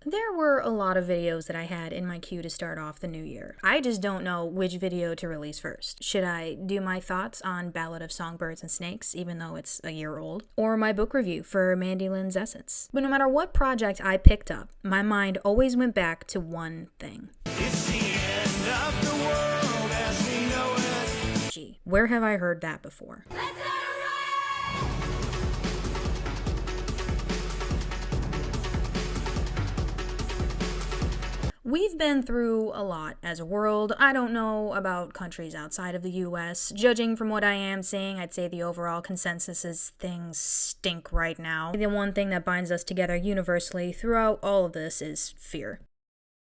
There were a lot of videos that I had in my queue to start off the new year. I just don't know which video to release first. Should I do my thoughts on Ballad of Songbirds and Snakes, even though it's a year old? Or my book review for Mandy Lynn's Essence? But no matter what project I picked up, my mind always went back to one thing. It's the end of the world as we know it. Gee, where have I heard that before? We've been through a lot as a world. I don't know about countries outside of the US. Judging from what I am seeing, I'd say the overall consensus is things stink right now. The one thing that binds us together universally throughout all of this is fear.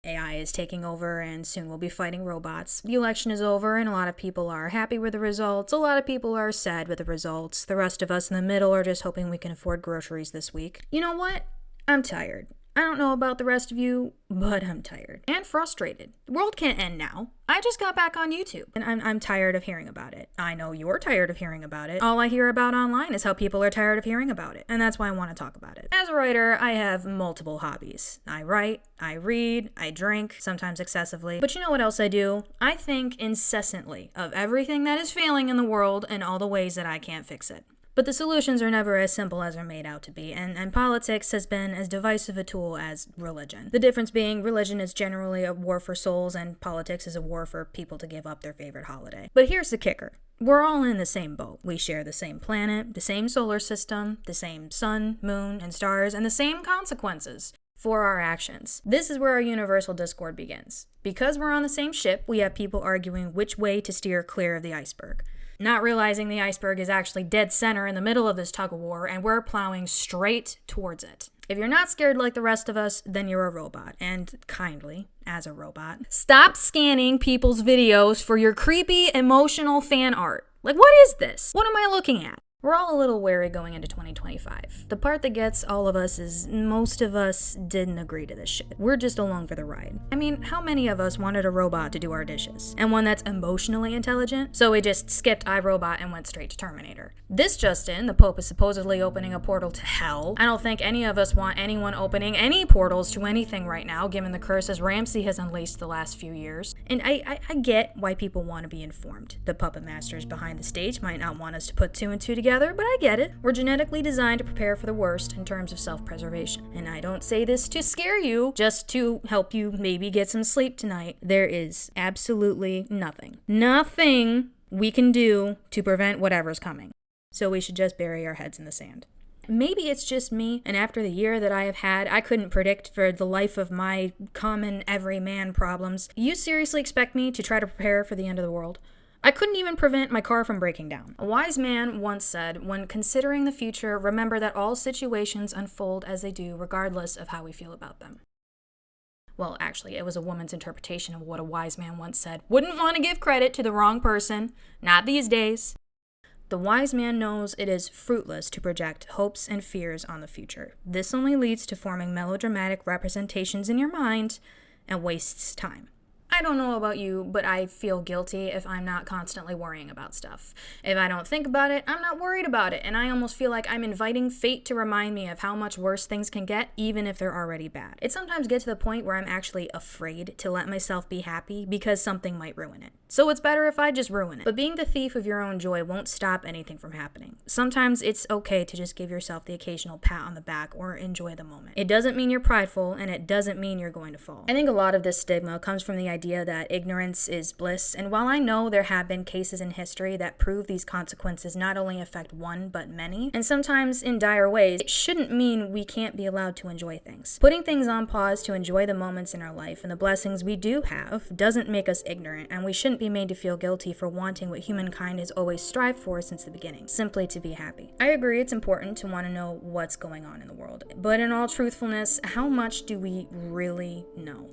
AI is taking over and soon we'll be fighting robots. The election is over and a lot of people are happy with the results. A lot of people are sad with the results. The rest of us in the middle are just hoping we can afford groceries this week. You know what? I'm tired. I don't know about the rest of you, but I'm tired and frustrated. The world can't end now. I just got back on YouTube and I'm tired of hearing about it. I know you're tired of hearing about it. All I hear about online is how people are tired of hearing about it, and that's why I want to talk about it. As a writer, I have multiple hobbies. I write, I read, I drink, sometimes excessively. But you know what else I do? I think incessantly of everything that is failing in the world and all the ways that I can't fix it. But the solutions are never as simple as they're made out to be, and politics has been as divisive a tool as religion. The difference being religion is generally a war for souls, and politics is a war for people to give up their favorite holiday. But here's the kicker. We're all in the same boat. We share the same planet, the same solar system, the same sun, moon, and stars, and the same consequences for our actions. This is where our universal discord begins. Because we're on the same ship, we have people arguing which way to steer clear of the iceberg, not realizing the iceberg is actually dead center in the middle of this tug-of-war, and we're plowing straight towards it. If you're not scared like the rest of us, then you're a robot, and kindly, as a robot, stop scanning people's videos for your creepy, emotional fan art. Like, what is this? What am I looking at? We're all a little wary going into 2025. The part that gets all of us is most of us didn't agree to this shit. We're just along for the ride. I mean, how many of us wanted a robot to do our dishes? And one that's emotionally intelligent? So we just skipped iRobot and went straight to Terminator. This just in, the Pope is supposedly opening a portal to hell. I don't think any of us want anyone opening any portals to anything right now, given the curses Ramsey has unleashed the last few years. And I get why people want to be informed. The puppet masters behind the stage might not want us to put two and two together, but I get it. We're genetically designed to prepare for the worst in terms of self-preservation. And I don't say this to scare you, just to help you maybe get some sleep tonight. There is absolutely nothing we can do to prevent whatever's coming. So we should just bury our heads in the sand. Maybe it's just me, and after the year that I have had, I couldn't predict for the life of my common everyman problems. You seriously expect me to try to prepare for the end of the world? I couldn't even prevent my car from breaking down. A wise man once said, when considering the future, remember that all situations unfold as they do regardless of how we feel about them. Well, actually, it was a woman's interpretation of what a wise man once said. Wouldn't want to give credit to the wrong person. Not these days. The wise man knows it is fruitless to project hopes and fears on the future. This only leads to forming melodramatic representations in your mind and wastes time. I don't know about you, but I feel guilty if I'm not constantly worrying about stuff. If I don't think about it, I'm not worried about it, and I almost feel like I'm inviting fate to remind me of how much worse things can get, even if they're already bad. It sometimes gets to the point where I'm actually afraid to let myself be happy because something might ruin it. So it's better if I just ruin it. But being the thief of your own joy won't stop anything from happening. Sometimes it's okay to just give yourself the occasional pat on the back or enjoy the moment. It doesn't mean you're prideful, and it doesn't mean you're going to fall. I think a lot of this stigma comes from the idea that ignorance is bliss, and while I know there have been cases in history that prove these consequences not only affect one but many, and sometimes in dire ways, it shouldn't mean we can't be allowed to enjoy things. Putting things on pause to enjoy the moments in our life and the blessings we do have doesn't make us ignorant, and we shouldn't be made to feel guilty for wanting what humankind has always strived for since the beginning, simply to be happy. I agree it's important to want to know what's going on in the world, but in all truthfulness, how much do we really know?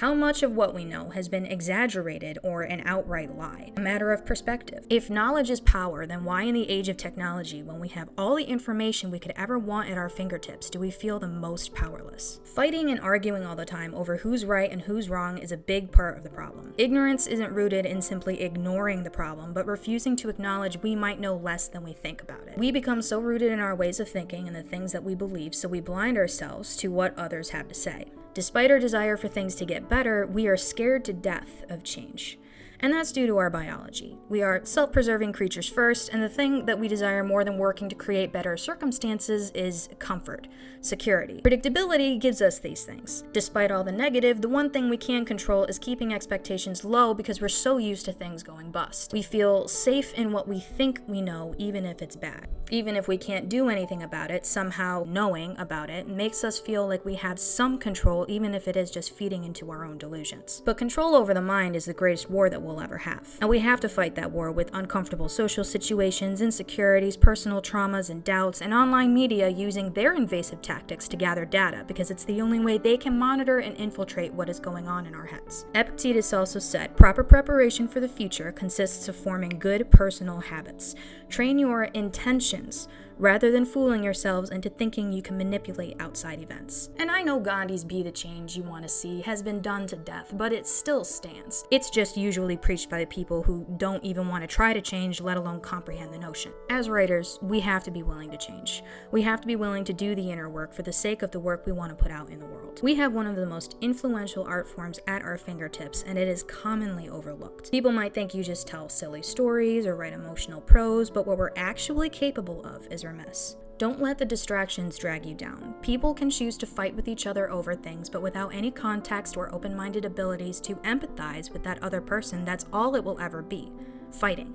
How much of what we know has been exaggerated or an outright lie? A matter of perspective. If knowledge is power, then why in the age of technology, when we have all the information we could ever want at our fingertips, do we feel the most powerless? Fighting and arguing all the time over who's right and who's wrong is a big part of the problem. Ignorance isn't rooted in simply ignoring the problem, but refusing to acknowledge we might know less than we think about it. We become so rooted in our ways of thinking and the things that we believe, so we blind ourselves to what others have to say. Despite our desire for things to get better, we are scared to death of change. And that's due to our biology. We are self-preserving creatures first, and the thing that we desire more than working to create better circumstances is comfort, security. Predictability gives us these things. Despite all the negative, the one thing we can control is keeping expectations low because we're so used to things going bust. We feel safe in what we think we know, even if it's bad. Even if we can't do anything about it, somehow knowing about it makes us feel like we have some control, even if it is just feeding into our own delusions. But control over the mind is the greatest war that we'll ever have. And we have to fight that war with uncomfortable social situations, insecurities, personal traumas and doubts, and online media using their invasive tactics to gather data because it's the only way they can monitor and infiltrate what is going on in our heads. Epictetus also said, proper preparation for the future consists of forming good personal habits. Train your intentions rather than fooling yourselves into thinking you can manipulate outside events. And I know Gandhi's "be the change you want to see" has been done to death, but it still stands. It's just usually preached by the people who don't even want to try to change, let alone comprehend the notion. As writers, we have to be willing to change. We have to be willing to do the inner work for the sake of the work we want to put out in the world. We have one of the most influential art forms at our fingertips, and it is commonly overlooked. People might think you just tell silly stories or write emotional prose, but what we're actually capable of is remiss. Don't let the distractions drag you down. People can choose to fight with each other over things, but without any context or open-minded abilities to empathize with that other person, that's all it will ever be. Fighting.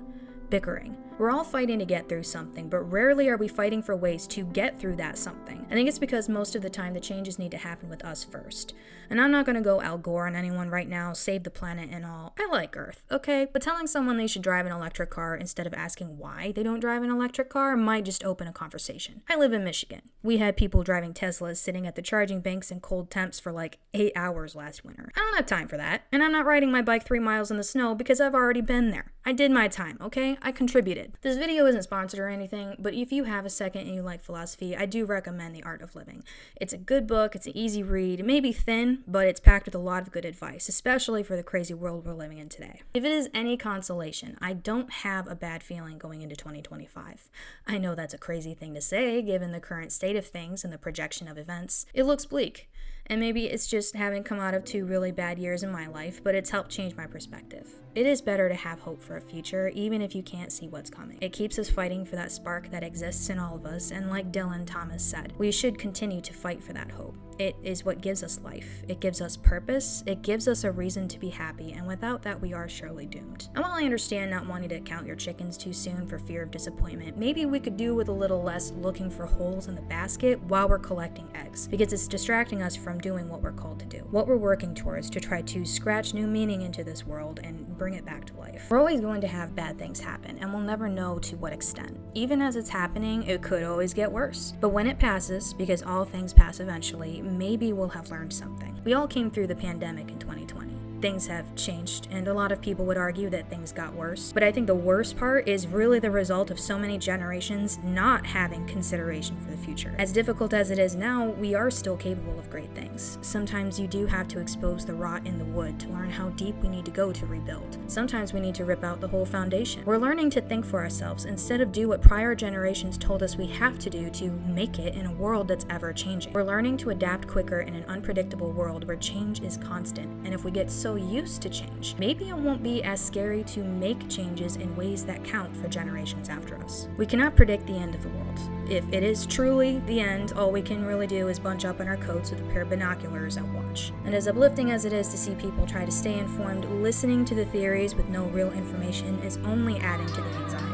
Bickering. We're all fighting to get through something, but rarely are we fighting for ways to get through that something. I think it's because most of the time the changes need to happen with us first. And I'm not going to go Al Gore on anyone right now, save the planet and all. I like Earth, okay? But telling someone they should drive an electric car instead of asking why they don't drive an electric car might just open a conversation. I live in Michigan. We had people driving Teslas sitting at the charging banks in cold temps for like 8 hours last winter. I don't have time for that. And I'm not riding my bike 3 miles in the snow because I've already been there. I did my time, okay? I contributed. This video isn't sponsored or anything, but if you have a second and you like philosophy, I do recommend The Art of Living. It's a good book, it's an easy read, it may be thin, but it's packed with a lot of good advice, especially for the crazy world we're living in today. If it is any consolation, I don't have a bad feeling going into 2025. I know that's a crazy thing to say, given the current state of things and the projection of events. It looks bleak. And maybe it's just having come out of 2 really bad years in my life, but it's helped change my perspective. It is better to have hope for a future, even if you can't see what's coming. It keeps us fighting for that spark that exists in all of us, and like Dylan Thomas said, we should continue to fight for that hope. It is what gives us life. It gives us purpose. It gives us a reason to be happy, and without that, we are surely doomed. And while I understand not wanting to count your chickens too soon for fear of disappointment, maybe we could do with a little less looking for holes in the basket while we're collecting eggs, because it's distracting us from doing what we're called to do, what we're working towards to try to scratch new meaning into this world and bring it back to life. We're always going to have bad things happen, and we'll never know to what extent. Even as it's happening, it could always get worse. But when it passes, because all things pass eventually, maybe we'll have learned something. We all came through the pandemic in 2020. Things have changed, and a lot of people would argue that things got worse. But I think the worst part is really the result of so many generations not having consideration for the future. As difficult as it is now, we are still capable of great things. Sometimes you do have to expose the rot in the wood to learn how deep we need to go to rebuild. Sometimes we need to rip out the whole foundation. We're learning to think for ourselves instead of do what prior generations told us we have to do to make it in a world that's ever changing. We're learning to adapt quicker in an unpredictable world where change is constant, and if we get so used to change, maybe it won't be as scary to make changes in ways that count for generations after us. We cannot predict the end of the world. If it is truly the end, all we can really do is bunch up in our coats with a pair of binoculars and watch. And as uplifting as it is to see people try to stay informed, listening to the theories with no real information is only adding to the anxiety.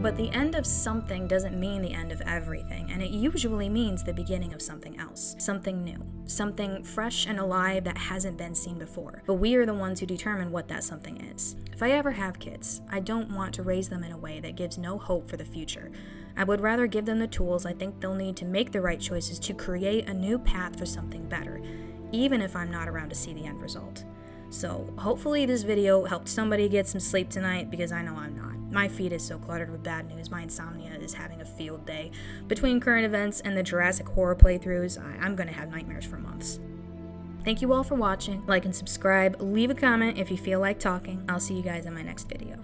But the end of something doesn't mean the end of everything, and it usually means the beginning of something else, something new, something fresh and alive that hasn't been seen before. But we are the ones who determine what that something is. If I ever have kids, I don't want to raise them in a way that gives no hope for the future. I would rather give them the tools I think they'll need to make the right choices to create a new path for something better, even if I'm not around to see the end result. So hopefully this video helped somebody get some sleep tonight, because I know I'm not. My feed is so cluttered with bad news, my insomnia is having a field day. Between current events and the Jurassic horror playthroughs, I'm gonna have nightmares for months. Thank you all for watching. Like and subscribe. Leave a comment if you feel like talking. I'll see you guys in my next video.